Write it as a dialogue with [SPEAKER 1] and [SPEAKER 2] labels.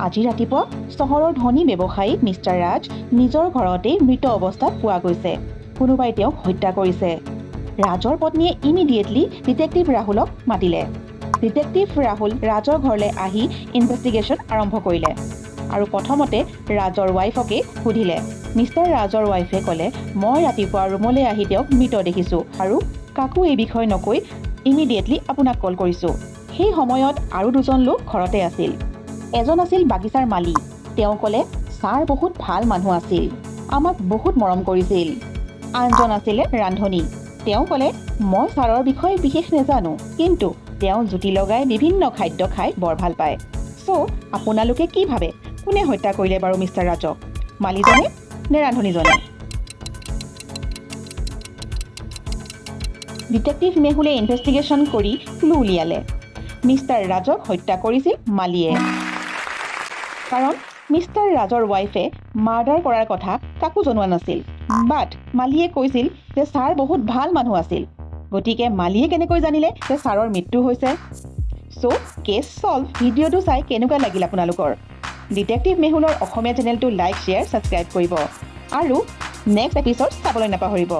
[SPEAKER 1] আজি ৰাতিপুৱা চহৰৰ ধনী ব্যৱসায়ী মিষ্টাৰ ৰাজ নিজৰ ঘৰতেই মৃত অৱস্থাত পোৱা গৈছে। কোনোবাই তেওঁক হত্যা কৰিছে। ৰাজৰ পত্নীয়ে ইমিডিয়েটলি ডিটেক্টিভ ৰাহুলক মাতিলে। ডিটেক্টিভ ৰাহুল ৰাজৰ ঘৰলৈ আহি ইনভেষ্টিগেশ্যন আৰম্ভ কৰিলে আৰু প্ৰথমতে ৰাজৰ ৱাইফকে সুধিলে। মিষ্টাৰ ৰাজৰ ৱাইফে ক'লে, মই ৰাতিপুৱা ৰুমলৈ আহি তেওঁক মৃত দেখিছোঁ আৰু কাকো এই বিষয়ে নকৈ ইমিডিয়েটলি আপোনাক কল কৰিছোঁ। সেই সময়ত আৰু দুজন লোক ঘৰতে আছিল। এজন আছিল বাগিচাৰ মালিক। তেওঁ ক'লে, ছাৰ বহুত ভাল মানুহ আছিল, আমাক বহুত মৰম কৰিছিল। আনজন আছিলে ৰান্ধনী। তেওঁ ক'লে, মই ছাৰৰ বিষয়ে বিশেষ নাজানো, কিন্তু তেওঁ জুতি লগাই বিভিন্ন খাদ্য খাই বৰ ভাল পায়। চ' আপোনালোকে কি ভাবে, কোনে হত্যা কৰিলে বাৰু মিষ্টাৰ ৰাজক, মালিকজনে নে ৰান্ধনীজনে? ডিটেক্টিভ মেহুলে ইনভেষ্টিগেশ্যন কৰি ক্লু উলিয়ালে। মিষ্টাৰ ৰাজক হত্যা কৰিছিল মালিয়ে। কাৰণ মিষ্টাৰ ৰাজৰ ৱাইফে মাৰ্ডাৰ কৰাৰ কথা কাকো জনোৱা নাছিল। বাট মালিয়ে কৈছিল যে ছাৰ বহুত ভাল মানুহ আছিল। গতিকে মালিয়ে কেনেকৈ জানিলে যে ছাৰৰ মৃত্যু হৈছে? চ' কেছ ছল্ভ। ভিডিঅ'টো চাই কেনেকুৱা লাগিল আপোনালোকৰ? ডিটেক্টিভ মেহুলৰ অসমীয়া চেনেলটো লাইক, শ্বেয়াৰ, ছাবস্ক্ৰাইব কৰিব আৰু নেক্সট এপিছড চাবলৈ নাপাহৰিব।